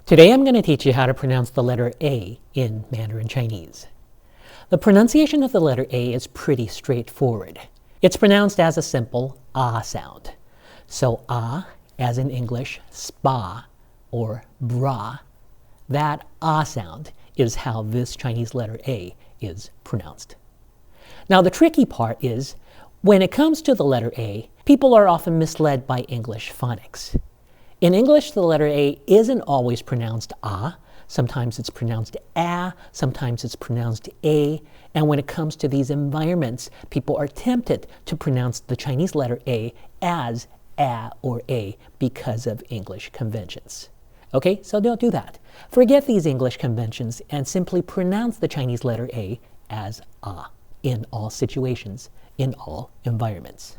Today I'm going to teach you how to pronounce the letter A in Mandarin Chinese. The pronunciation of the letter A is pretty straightforward. It's pronounced as a simple ah sound. So ah, as in English, spa or bra, that ah sound is how this Chinese letter A is pronounced. Now the tricky part is, when it comes to the letter A, people are often misled by English phonics. In English, the letter A isn't always pronounced ah. Sometimes it's pronounced ah, sometimes it's pronounced a. And when it comes to these environments, people are tempted to pronounce the Chinese letter A as a or a because of English conventions. Okay, so don't do that. Forget these English conventions and simply pronounce the Chinese letter A as ah in all situations, in all environments.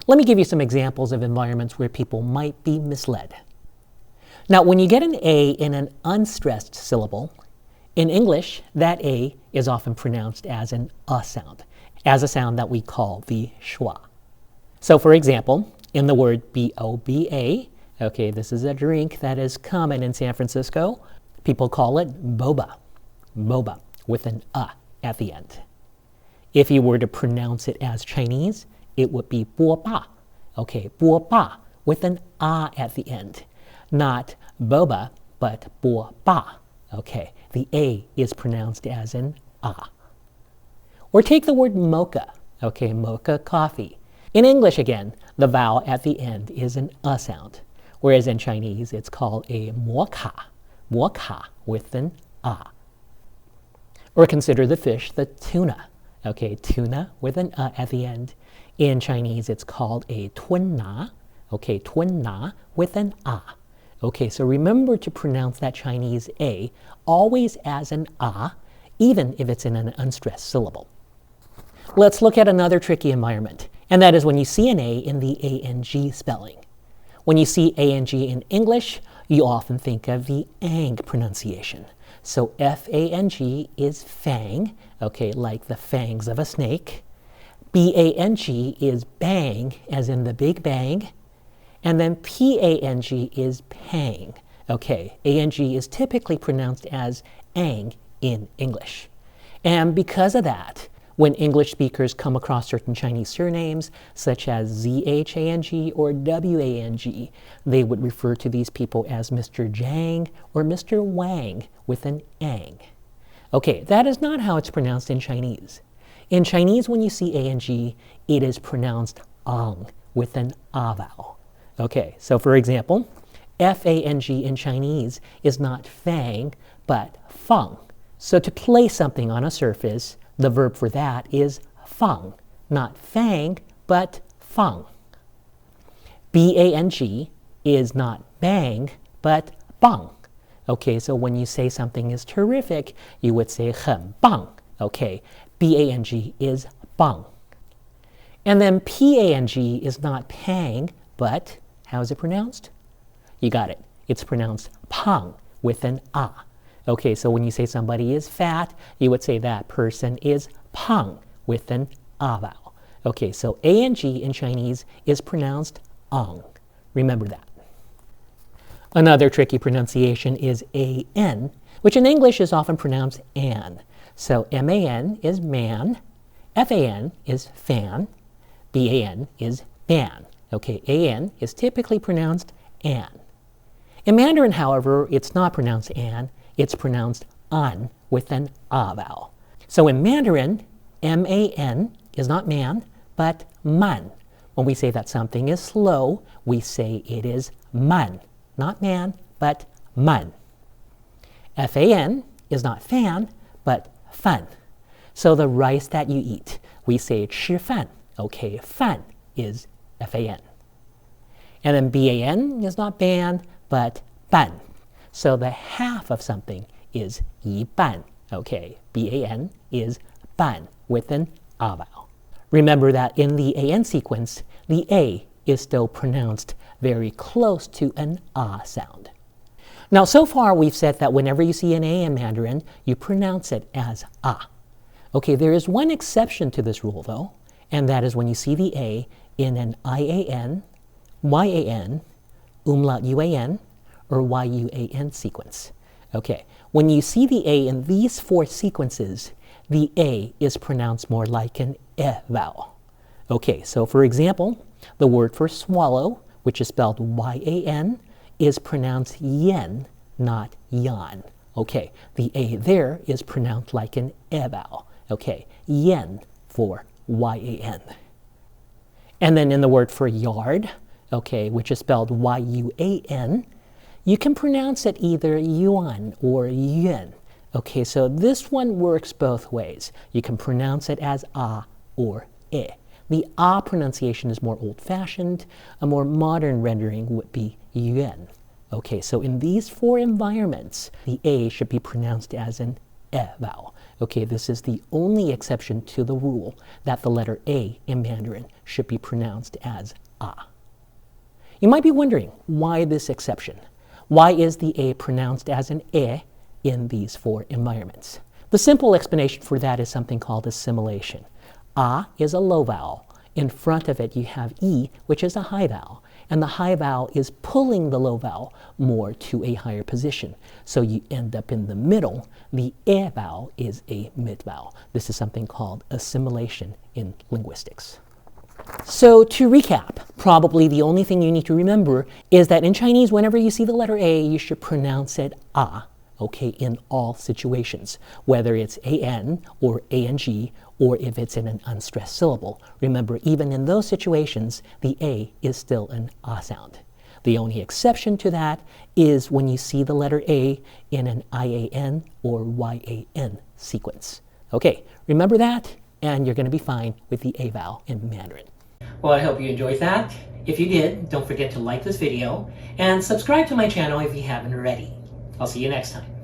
Let me give you some examples of environments where people might be misled. Now, when you get an A in an unstressed syllable, in English, that A is often pronounced as an sound, as a sound that we call the schwa. So, for example, in the word B-O-B-A, okay, this is a drink that is common in San Francisco. People call it boba, boba, with an at the end. If you were to pronounce it as Chinese, it would be bo ba, okay, bo ba, with an at the end. Not boba, but bo ba, okay. The A is pronounced as an ah. Or take the word mocha, okay, mocha coffee. In English, again, the vowel at the end is an sound, whereas in Chinese, it's called a mocha, with an ah. Or consider the fish, the tuna, okay, tuna with an at the end. In Chinese, it's called a tun na, okay, tun na with an ah. Okay, so remember to pronounce that Chinese A always as an ah, even if it's in an unstressed syllable. Let's look at another tricky environment, and that is when you see an A in the A-N-G spelling. When you see A-N-G in English, you often think of the ang pronunciation. So F-A-N-G is fang, okay, like the fangs of a snake. B-A-N-G is bang, as in the Big Bang. And then P-A-N-G is pang. Okay, A-N-G is typically pronounced as ang in English. And because of that, when English speakers come across certain Chinese surnames, such as Z-H-A-N-G or W-A-N-G, they would refer to these people as Mr. Zhang or Mr. Wang with an ang. Okay, that is not how it's pronounced in Chinese. In Chinese, when you see A-N-G, it is pronounced ang with an a vowel. Okay, so for example, F-A-N-G in Chinese is not fang, but feng. So to place something on a surface, the verb for that is feng, not fang, but feng. B-A-N-G is not bang, but bang. Okay, so when you say something is terrific, you would say 很棒. Okay, B-A-N-G is bang. And then P-A-N-G is not pang, but how is it pronounced? You got it. It's pronounced pang with an ah. Okay, so when you say somebody is fat, you would say that person is pang with an ah vowel. Okay, so A-N-G in Chinese is pronounced ang. Remember that. Another tricky pronunciation is A-N, which in English is often pronounced an. So M-A-N is man, F-A-N is fan, B-A-N is ban. Okay, A-N is typically pronounced an. In Mandarin, however, it's not pronounced an, it's pronounced an with an a vowel. So in Mandarin, M-A-N is not man, but man. When we say that something is slow, we say it is man. Not man, but man. F-A-N is not fan, but fan. So the rice that you eat, we say 吃饭. Okay, fan is F-A-N. And then B-A-N is not ban, but ban. So the half of something is 一半. Okay, B-A-N is ban with an a vowel. Remember that in the A-N sequence, the A is still pronounced very close to an ah sound. Now, so far we've said that whenever you see an A in Mandarin, you pronounce it as ah. Okay, there is one exception to this rule, though, and that is when you see the A in an I-A-N, Y-A-N, umlaut U-A-N, or yuan sequence. Okay, when you see the A in these four sequences, the A is pronounced more like an E vowel. Okay, so for example, the word for swallow, which is spelled Y-A-N, is pronounced yen, not yan. Okay, the A there is pronounced like an E vowel. Okay, yen for Y-A-N. And then in the word for yard, okay, which is spelled Y-U-A-N, you can pronounce it either yuan or yuan. Okay, so this one works both ways. You can pronounce it as a or e. The a pronunciation is more old-fashioned. A more modern rendering would be yuan. Okay, so in these four environments, the A should be pronounced as an E vowel. Okay, this is the only exception to the rule that the letter A in Mandarin should be pronounced as A. You might be wondering, why this exception? Why is the A pronounced as an E in these four environments? The simple explanation for that is something called assimilation. A is a low vowel. In front of it you have E, which is a high vowel. And the high vowel is pulling the low vowel more to a higher position. So you end up in the middle. The E vowel is a mid vowel. This is something called assimilation in linguistics. So to recap, probably the only thing you need to remember is that in Chinese, whenever you see the letter A, you should pronounce it A, okay, in all situations, whether it's A-N or A-N-G, or if it's in an unstressed syllable. Remember, even in those situations, the A is still an A sound. The only exception to that is when you see the letter A in an I-A-N or Y-A-N sequence. Okay, remember that, and you're going to be fine with the A vowel in Mandarin. Well, I hope you enjoyed that. If you did, don't forget to like this video and subscribe to my channel if you haven't already. I'll see you next time.